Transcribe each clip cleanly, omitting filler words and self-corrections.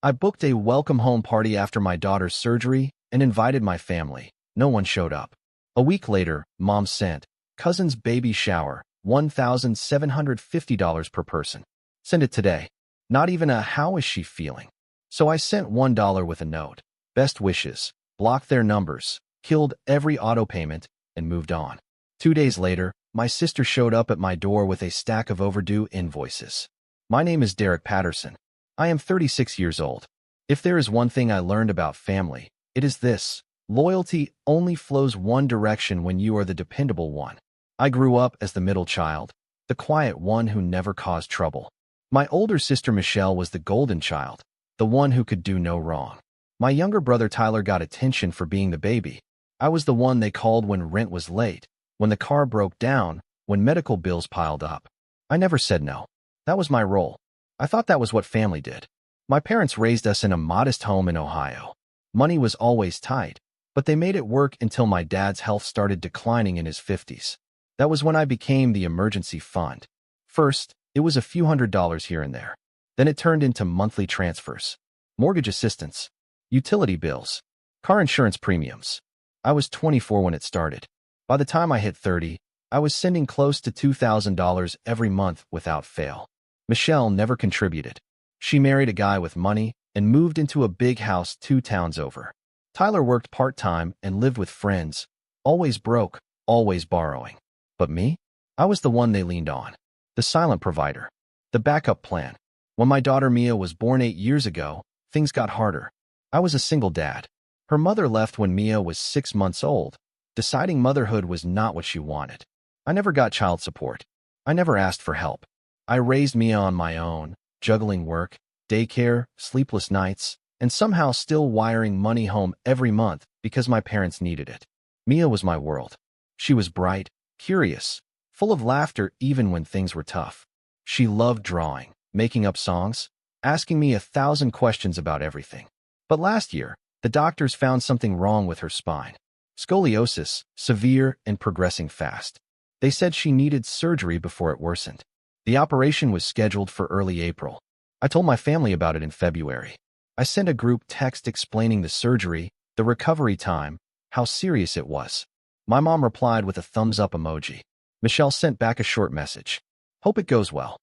I booked a welcome home party after my daughter's surgery and invited my family. No one showed up. A week later, Mom sent, cousin's baby shower, $1,750 per person. Send it today. Not even a how is she feeling. So I sent $1 with a note. Best wishes. Blocked their numbers, killed every auto payment, and moved on. 2 days later, my sister showed up at my door with a stack of overdue invoices. My name is Derek Patterson. I am 36 years old. If there is one thing I learned about family, it is this: loyalty only flows one direction when you are the dependable one. I grew up as the middle child, the quiet one who never caused trouble. My older sister Michelle was the golden child, the one who could do no wrong. My younger brother Tyler got attention for being the baby. I was the one they called when rent was late, when the car broke down, when medical bills piled up. I never said no. That was my role. I thought that was what family did. My parents raised us in a modest home in Ohio. Money was always tight, but they made it work until my dad's health started declining in his 50s. That was when I became the emergency fund. First, it was a few $100s here and there. Then it turned into monthly transfers, mortgage assistance, utility bills, car insurance premiums. I was 24 when it started. By the time I hit 30, I was sending close to $2,000 every month without fail. Michelle never contributed. She married a guy with money and moved into a big house 2 towns over. Tyler worked part-time and lived with friends, always broke, always borrowing. But me? I was the one they leaned on. The silent provider. The backup plan. When my daughter Mia was born 8 years ago, things got harder. I was a single dad. Her mother left when Mia was 6 months old, deciding motherhood was not what she wanted. I never got child support. I never asked for help. I raised Mia on my own, juggling work, daycare, sleepless nights, and somehow still wiring money home every month because my parents needed it. Mia was my world. She was bright, curious, full of laughter even when things were tough. She loved drawing, making up songs, asking me 1,000 questions about everything. But last year, the doctors found something wrong with her spine. Scoliosis, severe and progressing fast. They said she needed surgery before it worsened. The operation was scheduled for early April. I told my family about it in February. I sent a group text explaining the surgery, the recovery time, how serious it was. My mom replied with a thumbs-up emoji. Michelle sent back a short message. Hope it goes well.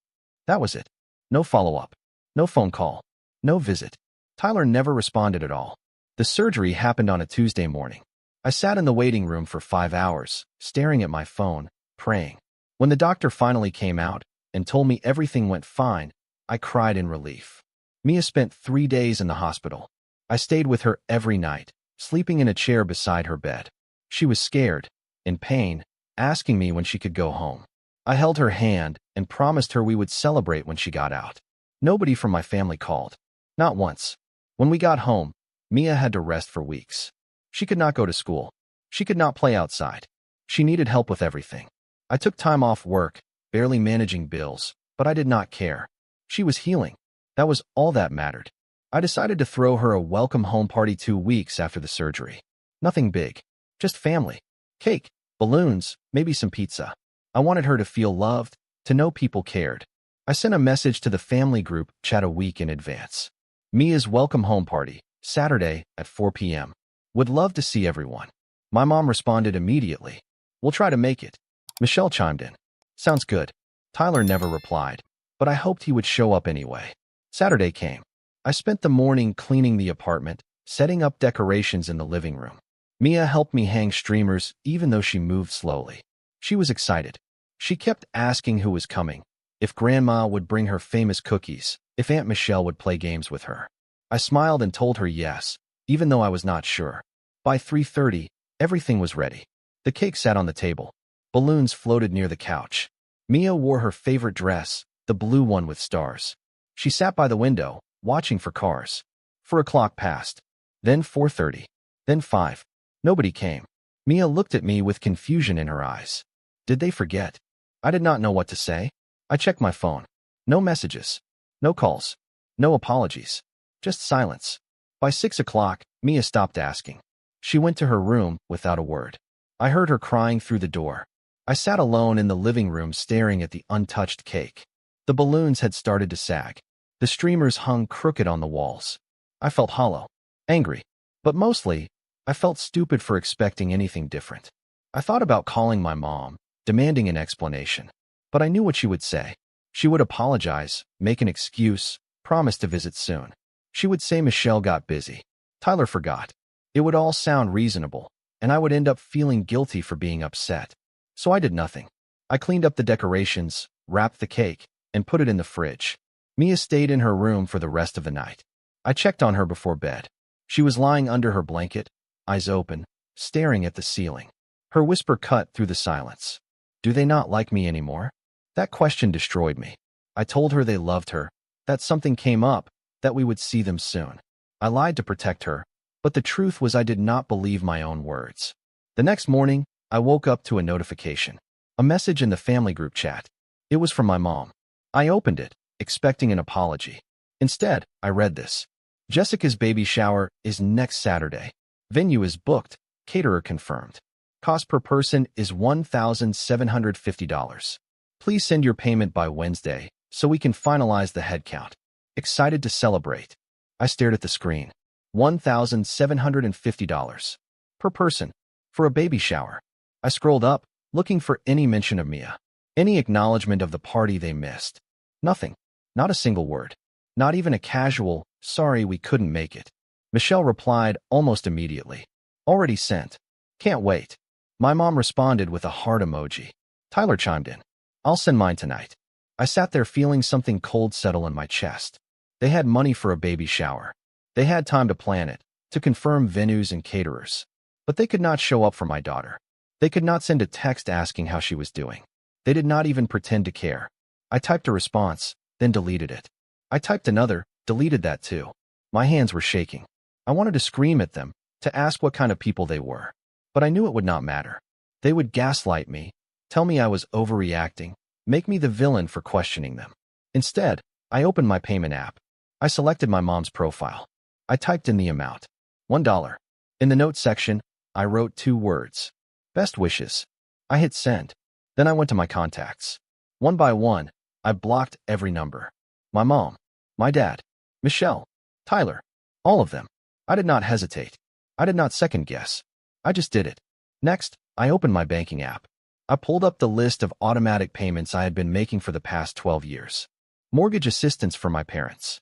That was it. No follow-up. No phone call. No visit. Tyler never responded at all. The surgery happened on a Tuesday morning. I sat in the waiting room for 5 hours, staring at my phone, praying. When the doctor finally came out and told me everything went fine, I cried in relief. Mia spent 3 days in the hospital. I stayed with her every night, sleeping in a chair beside her bed. She was scared, in pain, asking me when she could go home. I held her hand and promised her we would celebrate when she got out. Nobody from my family called. Not once. When we got home, Mia had to rest for weeks. She could not go to school. She could not play outside. She needed help with everything. I took time off work, barely managing bills, but I did not care. She was healing. That was all that mattered. I decided to throw her a welcome home party 2 weeks after the surgery. Nothing big. Just family. Cake, balloons, maybe some pizza. I wanted her to feel loved, to know people cared. I sent a message to the family group chat a week in advance. Mia's welcome home party, Saturday at 4 p.m. Would love to see everyone. My mom responded immediately. We'll try to make it. Michelle chimed in. Sounds good. Tyler never replied, but I hoped he would show up anyway. Saturday came. I spent the morning cleaning the apartment, setting up decorations in the living room. Mia helped me hang streamers even though she moved slowly. She was excited. She kept asking who was coming, if Grandma would bring her famous cookies, if Aunt Michelle would play games with her. I smiled and told her yes, even though I was not sure. By 3:30, everything was ready. The cake sat on the table. Balloons floated near the couch. Mia wore her favorite dress, the blue one with stars. She sat by the window, watching for cars. 4 o'clock passed. Then 4:30. Then 5. Nobody came. Mia looked at me with confusion in her eyes. Did they forget? I did not know what to say. I checked my phone. No messages. No calls. No apologies. Just silence. By 6 o'clock, Mia stopped asking. She went to her room without a word. I heard her crying through the door. I sat alone in the living room staring at the untouched cake. The balloons had started to sag. The streamers hung crooked on the walls. I felt hollow, angry, but mostly, I felt stupid for expecting anything different. I thought about calling my mom, demanding an explanation, but I knew what she would say. She would apologize, make an excuse, promise to visit soon. She would say Michelle got busy. Tyler forgot. It would all sound reasonable, and I would end up feeling guilty for being upset. So I did nothing. I cleaned up the decorations, wrapped the cake, and put it in the fridge. Mia stayed in her room for the rest of the night. I checked on her before bed. She was lying under her blanket, eyes open, staring at the ceiling. Her whisper cut through the silence. Do they not like me anymore? That question destroyed me. I told her they loved her, that something came up, that we would see them soon. I lied to protect her, but the truth was I did not believe my own words. The next morning, I woke up to a notification. A message in the family group chat. It was from my mom. I opened it, expecting an apology. Instead, I read this. Jessica's baby shower is next Saturday. Venue is booked, caterer confirmed. Cost per person is $1,750. Please send your payment by Wednesday so we can finalize the head count. Excited to celebrate. I stared at the screen. $1,750 per person for a baby shower. I scrolled up, looking for any mention of Mia, any acknowledgement of the party they missed. Nothing. Not a single word. Not even a casual, sorry we couldn't make it. Michelle replied almost immediately. Already sent. Can't wait. My mom responded with a heart emoji. Tyler chimed in. I'll send mine tonight. I sat there feeling something cold settle in my chest. They had money for a baby shower. They had time to plan it, to confirm venues and caterers. But they could not show up for my daughter. They could not send a text asking how she was doing. They did not even pretend to care. I typed a response, then deleted it. I typed another, deleted that too. My hands were shaking. I wanted to scream at them, to ask what kind of people they were. But I knew it would not matter. They would gaslight me, tell me I was overreacting, make me the villain for questioning them. Instead, I opened my payment app. I selected my mom's profile. I typed in the amount. $1. In the notes section, I wrote 2 words. Best wishes. I hit send. Then I went to my contacts. One by one, I blocked every number. My mom, my dad, Michelle, Tyler, all of them. I did not hesitate. I did not second guess. I just did it. Next, I opened my banking app. I pulled up the list of automatic payments I had been making for the past 12 years. Mortgage assistance for my parents.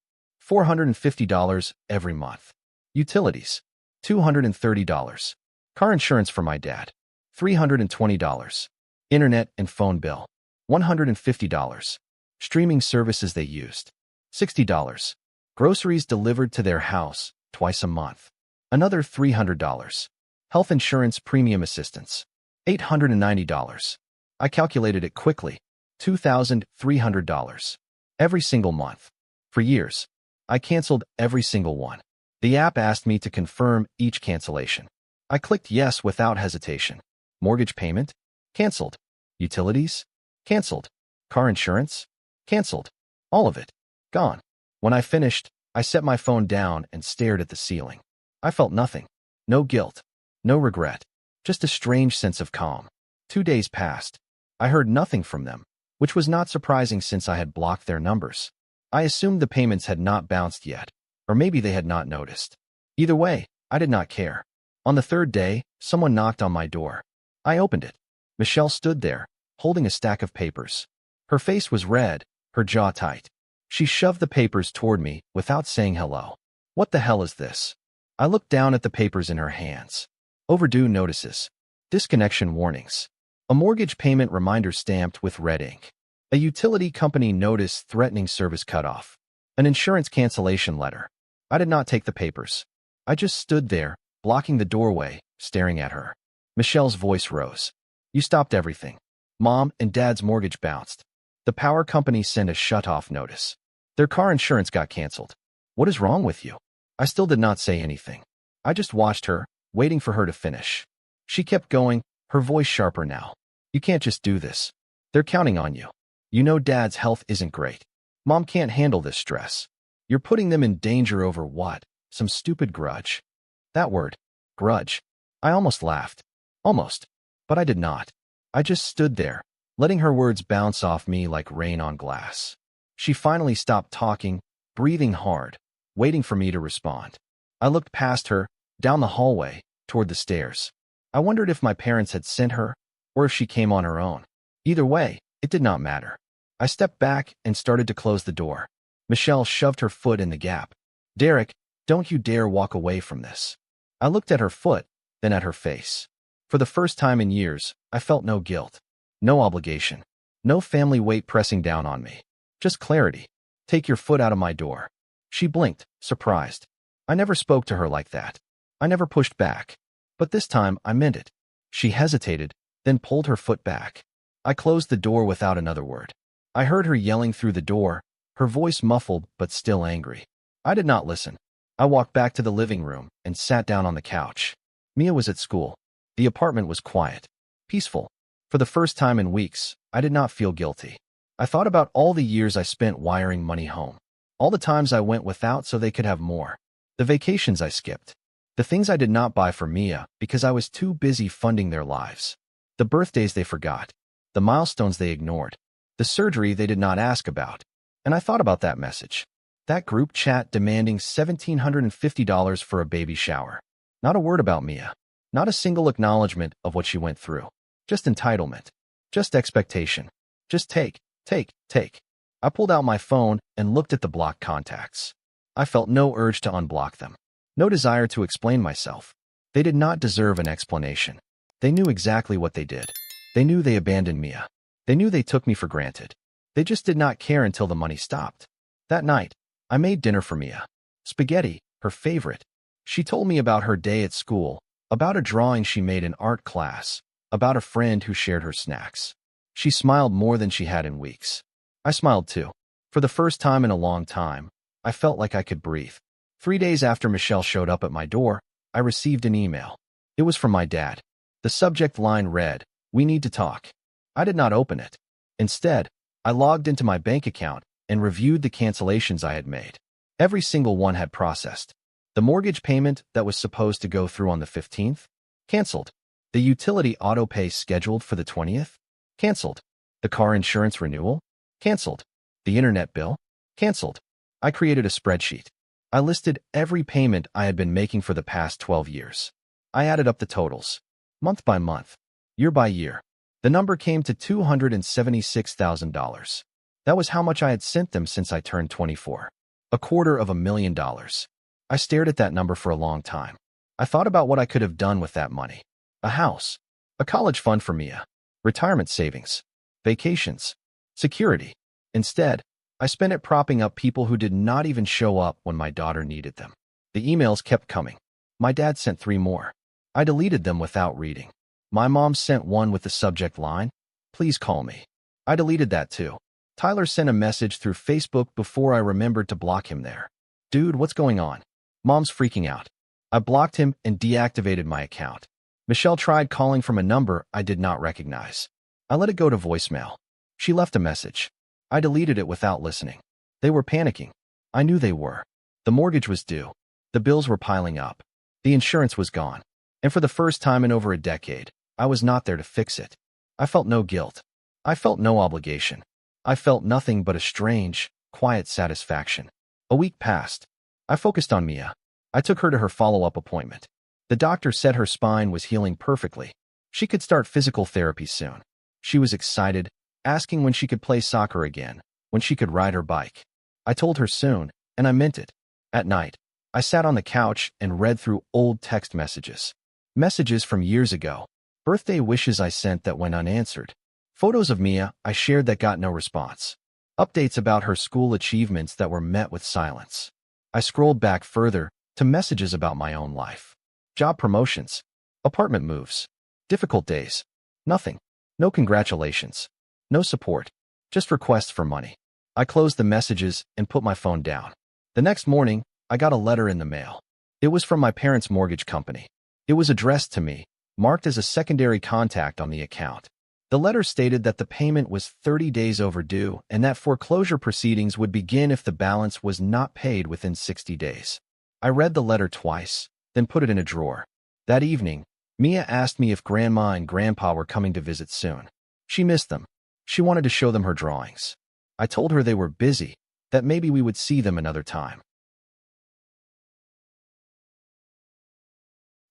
$450 every month. Utilities. $230. Car insurance for my dad. $320. Internet and phone bill. $150. Streaming services they used. $60. Groceries delivered to their house twice a month. Another $300. Health insurance premium assistance. $890. I calculated it quickly. $2,300. Every single month. For years, I canceled every single one. The app asked me to confirm each cancellation. I clicked yes without hesitation. Mortgage payment? Canceled. Utilities? Canceled. Car insurance? Canceled. All of it. Gone. When I finished, I set my phone down and stared at the ceiling. I felt nothing. No guilt. No regret. Just a strange sense of calm. 2 days passed. I heard nothing from them, which was not surprising since I had blocked their numbers. I assumed the payments had not bounced yet, or maybe they had not noticed. Either way, I did not care. On the 3rd day, someone knocked on my door. I opened it. Michelle stood there, holding a stack of papers. Her face was red, her jaw tight. She shoved the papers toward me without saying hello. What the hell is this? I looked down at the papers in her hands. Overdue notices. Disconnection warnings. A mortgage payment reminder stamped with red ink. A utility company notice threatening service cutoff. An insurance cancellation letter. I did not take the papers. I just stood there, blocking the doorway, staring at her. Michelle's voice rose. You stopped everything. Mom and Dad's mortgage bounced. The power company sent a shut-off notice. Their car insurance got canceled. What is wrong with you? I still did not say anything. I just watched her, waiting for her to finish. She kept going, her voice sharper now. You can't just do this. They're counting on you. You know Dad's health isn't great. Mom can't handle this stress. You're putting them in danger over what? Some stupid grudge. That word, grudge. I almost laughed. Almost. But I did not. I just stood there, letting her words bounce off me like rain on glass. She finally stopped talking, breathing hard, waiting for me to respond. I looked past her, down the hallway, toward the stairs. I wondered if my parents had sent her, or if she came on her own. Either way, it did not matter. I stepped back and started to close the door. Michelle shoved her foot in the gap. "Derek, don't you dare walk away from this." I looked at her foot, then at her face. For the first time in years, I felt no guilt, no obligation, no family weight pressing down on me. Just clarity. "Take your foot out of my door." She blinked, surprised. I never spoke to her like that. I never pushed back. But this time, I meant it. She hesitated, then pulled her foot back. I closed the door without another word. I heard her yelling through the door, her voice muffled but still angry. I did not listen. I walked back to the living room and sat down on the couch. Mia was at school. The apartment was quiet, peaceful. For the first time in weeks, I did not feel guilty. I thought about all the years I spent wiring money home. All the times I went without so they could have more. The vacations I skipped. The things I did not buy for Mia because I was too busy funding their lives. The birthdays they forgot. The milestones they ignored. The surgery they did not ask about. And I thought about that message. That group chat demanding $1,750 for a baby shower. Not a word about Mia. Not a single acknowledgement of what she went through. Just entitlement. Just expectation. Just take. I pulled out my phone and looked at the blocked contacts. I felt no urge to unblock them. No desire to explain myself. They did not deserve an explanation. They knew exactly what they did. They knew they abandoned Mia. They knew they took me for granted. They just did not care until the money stopped. That night, I made dinner for Mia. Spaghetti, her favorite. She told me about her day at school, about a drawing she made in art class, about a friend who shared her snacks. She smiled more than she had in weeks. I smiled too. For the first time in a long time, I felt like I could breathe. 3 days after Michelle showed up at my door, I received an email. It was from my dad. The subject line read, "We need to talk." I did not open it. Instead, I logged into my bank account and reviewed the cancellations I had made. Every single one had processed. The mortgage payment that was supposed to go through on the 15th? Canceled. The utility auto pay scheduled for the 20th? Canceled. The car insurance renewal? Canceled. The internet bill? Canceled. I created a spreadsheet. I listed every payment I had been making for the past 12 years. I added up the totals, month by month, year by year. The number came to $276,000. That was how much I had sent them since I turned 24. $250,000. I stared at that number for a long time. I thought about what I could have done with that money. A house, a college fund for Mia, retirement savings, vacations, security. Instead, I spent it propping up people who did not even show up when my daughter needed them. The emails kept coming. My dad sent 3 more. I deleted them without reading. My mom sent one with the subject line, "Please call me." I deleted that too. Tyler sent a message through Facebook before I remembered to block him there. "Dude, what's going on?" Mom's freaking out. I blocked him and deactivated my account. Michelle tried calling from a number I did not recognize. I let it go to voicemail. She left a message. I deleted it without listening. They were panicking. I knew they were. The mortgage was due. The bills were piling up. The insurance was gone. And for the first time in over a decade, I was not there to fix it. I felt no guilt. I felt no obligation. I felt nothing but a strange, quiet satisfaction. A week passed. I focused on Mia. I took her to her follow-up appointment. The doctor said her spine was healing perfectly. She could start physical therapy soon. She was excited, asking when she could play soccer again, when she could ride her bike. I told her soon, and I meant it. At night, I sat on the couch and read through old text messages. Messages from years ago. Birthday wishes I sent that went unanswered. Photos of Mia I shared that got no response. Updates about her school achievements that were met with silence. I scrolled back further to messages about my own life. Job promotions. Apartment moves. Difficult days. Nothing. No congratulations. No support. Just requests for money. I closed the messages and put my phone down. The next morning, I got a letter in the mail. It was from my parents' mortgage company. It was addressed to me, marked as a secondary contact on the account. The letter stated that the payment was 30 days overdue and that foreclosure proceedings would begin if the balance was not paid within 60 days. I read the letter twice, then put it in a drawer. That evening, Mia asked me if Grandma and Grandpa were coming to visit soon. She missed them. She wanted to show them her drawings. I told her they were busy, that maybe we would see them another time.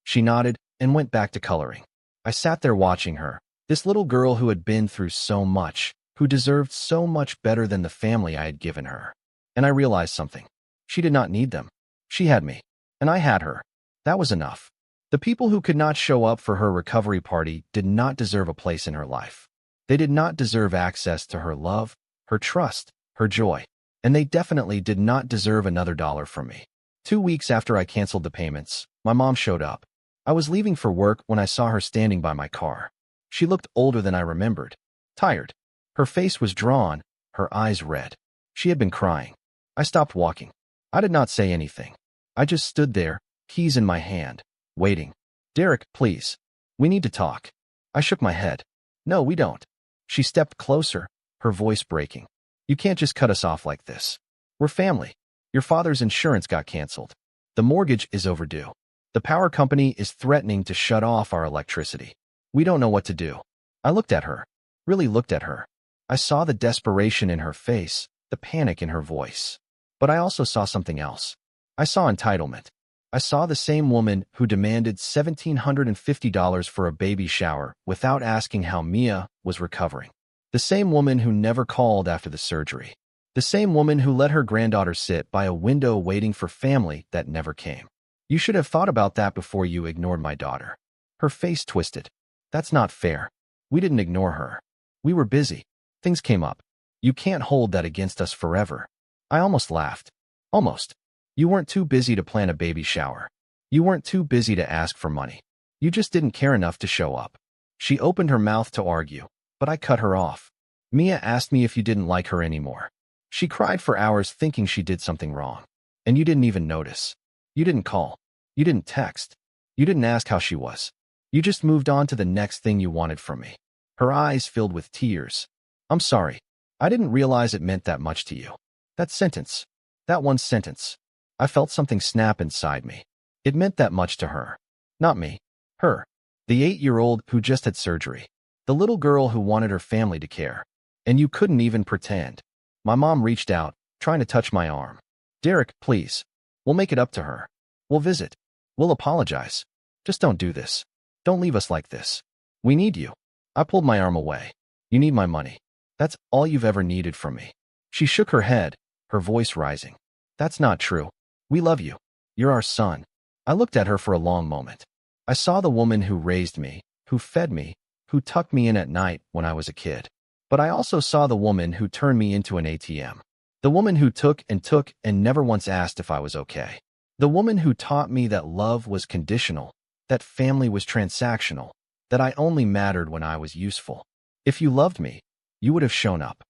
She nodded and went back to coloring. I sat there watching her, this little girl who had been through so much, who deserved so much better than the family I had given her. And I realized something. She did not need them. She had me. And I had her. That was enough. The people who could not show up for her recovery party did not deserve a place in her life. They did not deserve access to her love, her trust, her joy. And they definitely did not deserve another dollar from me. 2 weeks after I canceled the payments, my mom showed up. I was leaving for work when I saw her standing by my car. She looked older than I remembered. Tired. Her face was drawn, her eyes red. She had been crying. I stopped walking. I did not say anything. I just stood there, keys in my hand, waiting. Derek, please. We need to talk. I shook my head. No, we don't. She stepped closer, her voice breaking. You can't just cut us off like this. We're family. Your father's insurance got canceled. The mortgage is overdue. The power company is threatening to shut off our electricity. We don't know what to do. I looked at her, really looked at her. I saw the desperation in her face, the panic in her voice. But I also saw something else. I saw entitlement. I saw the same woman who demanded $1,750 for a baby shower without asking how Mia was recovering. The same woman who never called after the surgery. The same woman who let her granddaughter sit by a window waiting for family that never came. You should have thought about that before you ignored my daughter. Her face twisted. That's not fair. We didn't ignore her. We were busy. Things came up. You can't hold that against us forever. I almost laughed. Almost. You weren't too busy to plan a baby shower. You weren't too busy to ask for money. You just didn't care enough to show up. She opened her mouth to argue, but I cut her off. Mia asked me if you didn't like her anymore. She cried for hours thinking she did something wrong. And you didn't even notice. You didn't call. You didn't text. You didn't ask how she was. You just moved on to the next thing you wanted from me. Her eyes filled with tears. I'm sorry. I didn't realize it meant that much to you. That sentence. That one sentence. I felt something snap inside me. It meant that much to her. Not me. Her. The 8-year-old who just had surgery. The little girl who wanted her family to care. And you couldn't even pretend. My mom reached out, trying to touch my arm. Derek, please. We'll make it up to her. We'll visit. We'll apologize. Just don't do this. Don't leave us like this. We need you. I pulled my arm away. You need my money. That's all you've ever needed from me. She shook her head, her voice rising. That's not true. We love you. You're our son. I looked at her for a long moment. I saw the woman who raised me, who fed me, who tucked me in at night when I was a kid. But I also saw the woman who turned me into an ATM. The woman who took and never once asked if I was okay. The woman who taught me that love was conditional, that family was transactional, that I only mattered when I was useful. If you loved me, you would have shown up.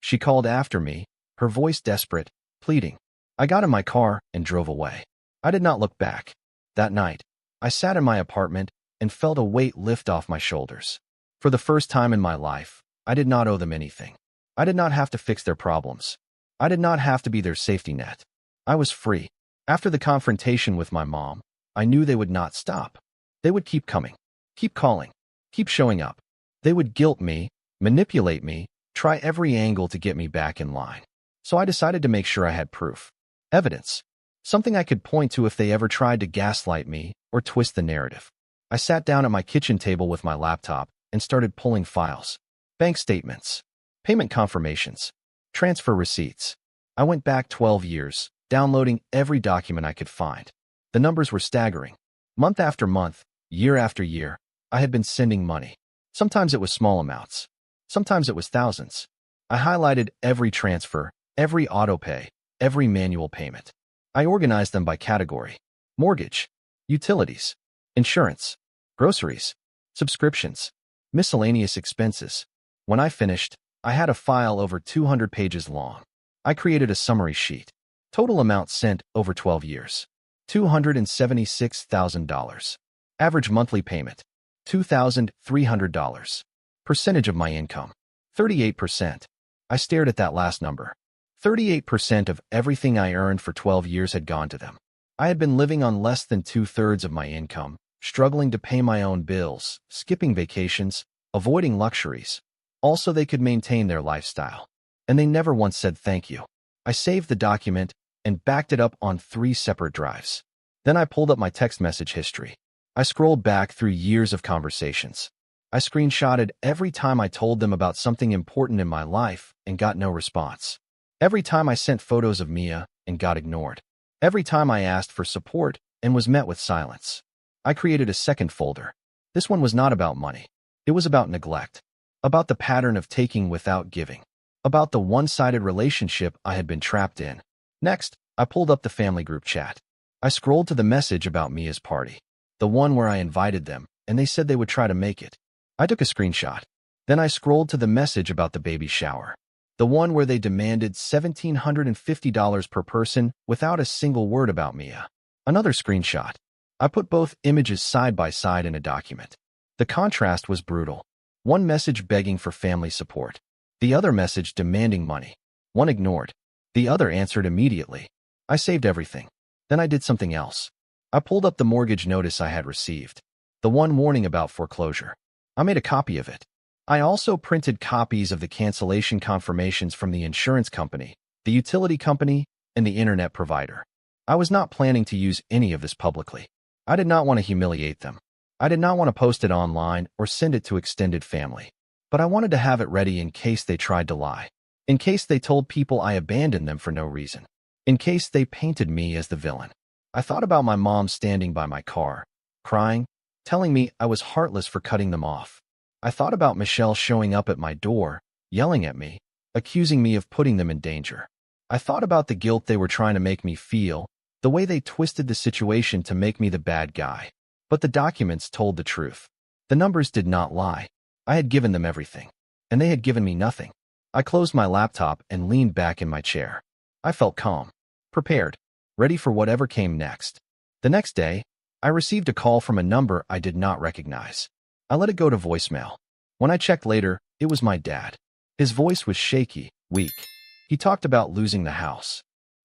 She called after me, her voice desperate, pleading. I got in my car and drove away. I did not look back. That night, I sat in my apartment and felt a weight lift off my shoulders. For the first time in my life, I did not owe them anything. I did not have to fix their problems. I did not have to be their safety net. I was free. After the confrontation with my mom, I knew they would not stop. They would keep coming, keep calling, keep showing up. They would guilt me, manipulate me, try every angle to get me back in line. So I decided to make sure I had proof. Evidence. Something I could point to if they ever tried to gaslight me or twist the narrative. I sat down at my kitchen table with my laptop and started pulling files. Bank statements, payment confirmations, transfer receipts. I went back 12 years, downloading every document I could find. The numbers were staggering. Month after month, year after year, I had been sending money. Sometimes it was small amounts. Sometimes it was thousands. I highlighted every transfer, every autopay, every manual payment. I organized them by category: mortgage, utilities, insurance, groceries, subscriptions, miscellaneous expenses. When I finished, I had a file over 200 pages long. I created a summary sheet. Total amount sent over 12 years: $276,000. Average monthly payment: $2,300. Percentage of my income: 38%. I stared at that last number. 38% of everything I earned for 12 years had gone to them. I had been living on less than 2/3 of my income, struggling to pay my own bills, skipping vacations, avoiding luxuries. Also, they could maintain their lifestyle. And they never once said thank you. I saved the document and backed it up on 3 separate drives. Then I pulled up my text message history. I scrolled back through years of conversations. I screenshotted every time I told them about something important in my life and got no response. Every time I sent photos of Mia and got ignored. Every time I asked for support and was met with silence. I created a second folder. This one was not about money. It was about neglect. About the pattern of taking without giving. About the one-sided relationship I had been trapped in. Next, I pulled up the family group chat. I scrolled to the message about Mia's party. The one where I invited them, and they said they would try to make it. I took a screenshot. Then I scrolled to the message about the baby shower. The one where they demanded $1,750 per person without a single word about Mia. Another screenshot. I put both images side by side in a document. The contrast was brutal. One message begging for family support. The other message demanding money. One ignored. The other answered immediately. I saved everything. Then I did something else. I pulled up the mortgage notice I had received. The one warning about foreclosure. I made a copy of it. I also printed copies of the cancellation confirmations from the insurance company, the utility company, and the internet provider. I was not planning to use any of this publicly. I did not want to humiliate them. I did not want to post it online or send it to extended family. But I wanted to have it ready in case they tried to lie. In case they told people I abandoned them for no reason. In case they painted me as the villain. I thought about my mom standing by my car, crying, telling me I was heartless for cutting them off. I thought about Michelle showing up at my door, yelling at me, accusing me of putting them in danger. I thought about the guilt they were trying to make me feel, the way they twisted the situation to make me the bad guy. But the documents told the truth. The numbers did not lie. I had given them everything, and they had given me nothing. I closed my laptop and leaned back in my chair. I felt calm, prepared, ready for whatever came next. The next day, I received a call from a number I did not recognize. I let it go to voicemail. When I checked later, it was my dad. His voice was shaky, weak. He talked about losing the house.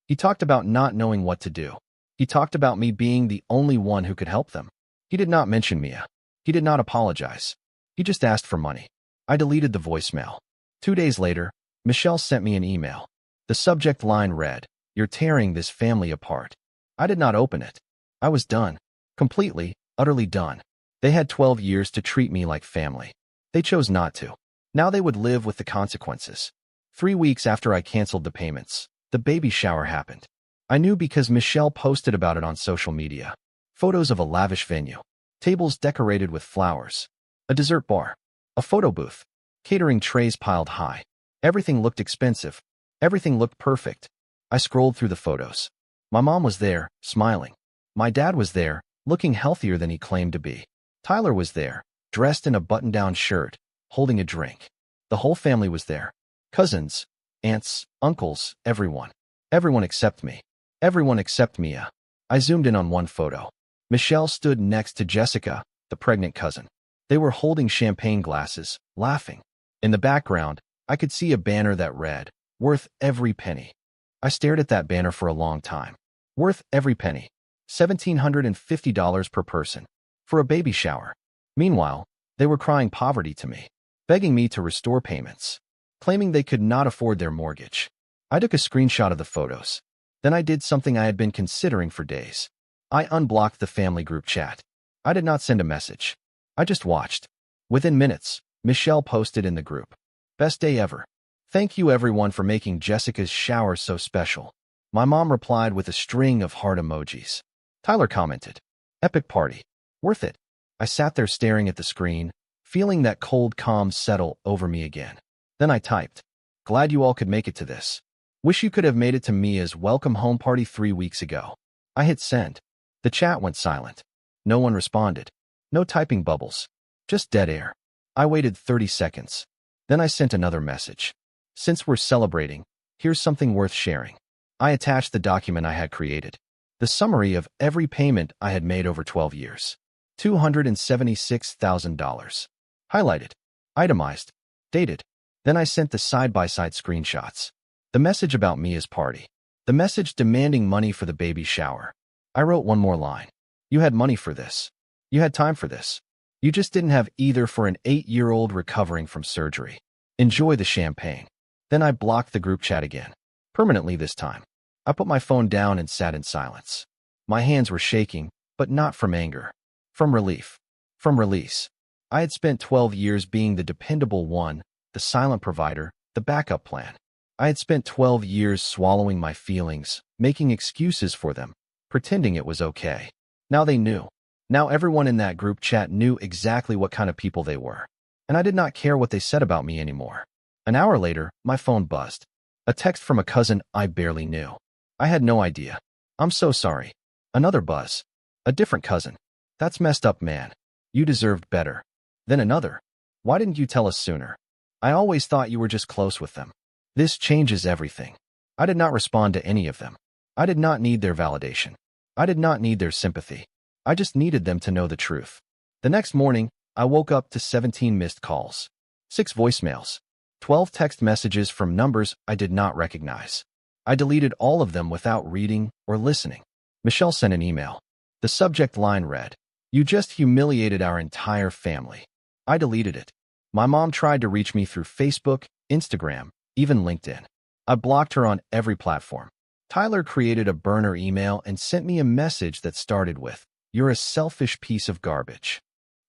He talked about not knowing what to do. He talked about me being the only one who could help them. He did not mention Mia. He did not apologize. He just asked for money. I deleted the voicemail. 2 days later, Michelle sent me an email. The subject line read, "You're tearing this family apart." I did not open it. I was done. Completely, utterly done. They had 12 years to treat me like family. They chose not to. Now they would live with the consequences. 3 weeks after I canceled the payments, the baby shower happened. I knew because Michelle posted about it on social media. Photos of a lavish venue. Tables decorated with flowers. A dessert bar. A photo booth. Catering trays piled high. Everything looked expensive. Everything looked perfect. I scrolled through the photos. My mom was there, smiling. My dad was there, looking healthier than he claimed to be. Tyler was there, dressed in a button-down shirt, holding a drink. The whole family was there. Cousins, aunts, uncles, everyone. Everyone except me. Everyone except Mia. I zoomed in on one photo. Michelle stood next to Jessica, the pregnant cousin. They were holding champagne glasses, laughing. In the background, I could see a banner that read, "Worth every penny." I stared at that banner for a long time. Worth every penny. $1,750 per person. For a baby shower. Meanwhile, they were crying poverty to me, begging me to restore payments, claiming they could not afford their mortgage. I took a screenshot of the photos. Then I did something I had been considering for days. I unblocked the family group chat. I did not send a message. I just watched. Within minutes, Michelle posted in the group, "Best day ever. Thank you everyone for making Jessica's shower so special." My mom replied with a string of heart emojis. Tyler commented, "Epic party. Worth it." I sat there staring at the screen, feeling that cold calm settle over me again. Then I typed, "Glad you all could make it to this. Wish you could have made it to Mia's welcome home party 3 weeks ago." I hit send. The chat went silent. No one responded. No typing bubbles. Just dead air. I waited 30 seconds. Then I sent another message. "Since we're celebrating, here's something worth sharing." I attached the document I had created. The summary of every payment I had made over 12 years. $276,000. Highlighted. Itemized. Dated. Then I sent the side-by-side screenshots. The message about Mia's party. The message demanding money for the baby shower. I wrote one more line. "You had money for this. You had time for this. You just didn't have either for an 8-year-old recovering from surgery. Enjoy the champagne." Then I blocked the group chat again. Permanently this time. I put my phone down and sat in silence. My hands were shaking, but not from anger. From relief. From release. I had spent 12 years being the dependable one, the silent provider, the backup plan. I had spent 12 years swallowing my feelings, making excuses for them, pretending it was okay. Now they knew. Now everyone in that group chat knew exactly what kind of people they were. And I did not care what they said about me anymore. An hour later, my phone buzzed. A text from a cousin I barely knew. I had no idea. I'm so sorry. Another buzz. A different cousin. That's messed up, man. You deserved better. Then another. Why didn't you tell us sooner? I always thought you were just close with them. This changes everything. I did not respond to any of them. I did not need their validation. I did not need their sympathy. I just needed them to know the truth. The next morning, I woke up to 17 missed calls, 6 voicemails, 12 text messages from numbers I did not recognize. I deleted all of them without reading or listening. Michelle sent an email. The subject line read, "You just humiliated our entire family." I deleted it. My mom tried to reach me through Facebook, Instagram, even LinkedIn. I blocked her on every platform. Tyler created a burner email and sent me a message that started with, "You're a selfish piece of garbage."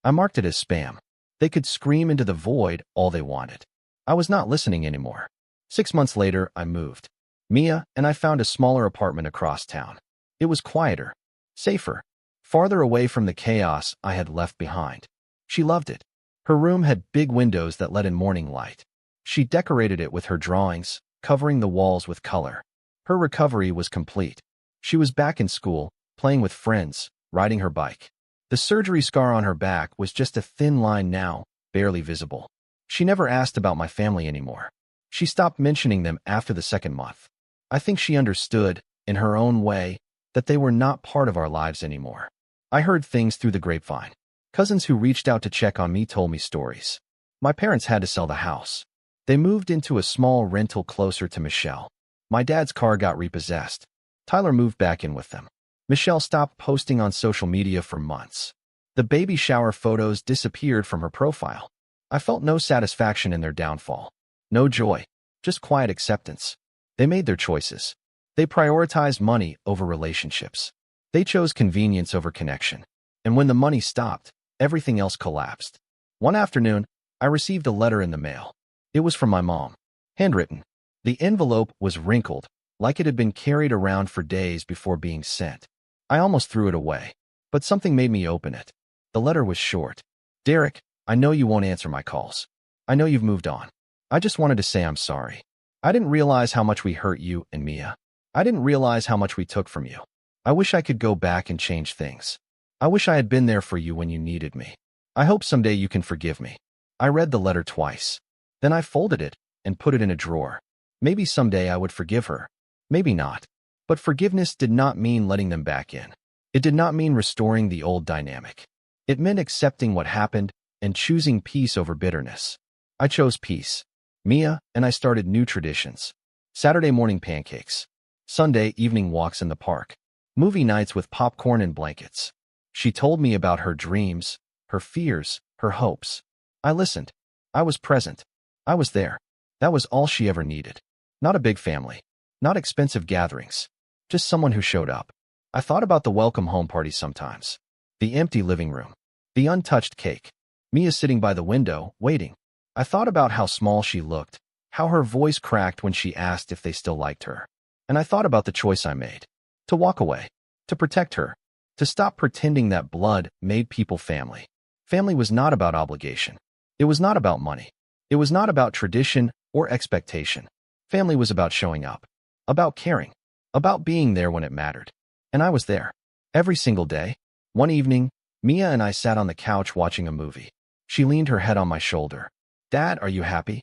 I marked it as spam. They could scream into the void all they wanted. I was not listening anymore. 6 months later, I moved. Mia and I found a smaller apartment across town. It was quieter, safer, farther away from the chaos I had left behind. She loved it. Her room had big windows that let in morning light. She decorated it with her drawings, covering the walls with color. Her recovery was complete. She was back in school, playing with friends, riding her bike. The surgery scar on her back was just a thin line now, barely visible. She never asked about my family anymore. She stopped mentioning them after the second month. I think she understood, in her own way, that they were not part of our lives anymore. I heard things through the grapevine. Cousins who reached out to check on me told me stories. My parents had to sell the house. They moved into a small rental closer to Michelle. My dad's car got repossessed. Tyler moved back in with them. Michelle stopped posting on social media for months. The baby shower photos disappeared from her profile. I felt no satisfaction in their downfall. No joy, just quiet acceptance. They made their choices. They prioritized money over relationships. They chose convenience over connection. And when the money stopped, everything else collapsed. One afternoon, I received a letter in the mail. It was from my mom. Handwritten. The envelope was wrinkled, like it had been carried around for days before being sent. I almost threw it away, but something made me open it. The letter was short. "Derek, I know you won't answer my calls. I know you've moved on. I just wanted to say I'm sorry. I didn't realize how much we hurt you and Mia. I didn't realize how much we took from you. I wish I could go back and change things. I wish I had been there for you when you needed me. I hope someday you can forgive me." I read the letter twice. Then I folded it and put it in a drawer. Maybe someday I would forgive her. Maybe not. But forgiveness did not mean letting them back in. It did not mean restoring the old dynamic. It meant accepting what happened and choosing peace over bitterness. I chose peace. Mia and I started new traditions. Saturday morning pancakes. Sunday evening walks in the park. Movie nights with popcorn and blankets. She told me about her dreams, her fears, her hopes. I listened. I was present. I was there. That was all she ever needed. Not a big family. Not expensive gatherings. Just someone who showed up. I thought about the welcome home parties sometimes. The empty living room. The untouched cake. Mia sitting by the window, waiting. I thought about how small she looked, how her voice cracked when she asked if they still liked her. And I thought about the choice I made. To walk away. To protect her. To stop pretending that blood made people family. Family was not about obligation. It was not about money. It was not about tradition or expectation. Family was about showing up. About caring. About being there when it mattered. And I was there. Every single day. One evening, Mia and I sat on the couch watching a movie. She leaned her head on my shoulder. "Dad, are you happy?"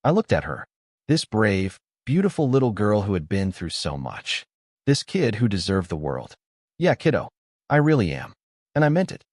I looked at her. This brave, beautiful little girl who had been through so much. This kid who deserved the world. "Yeah, kiddo. I really am." And I meant it.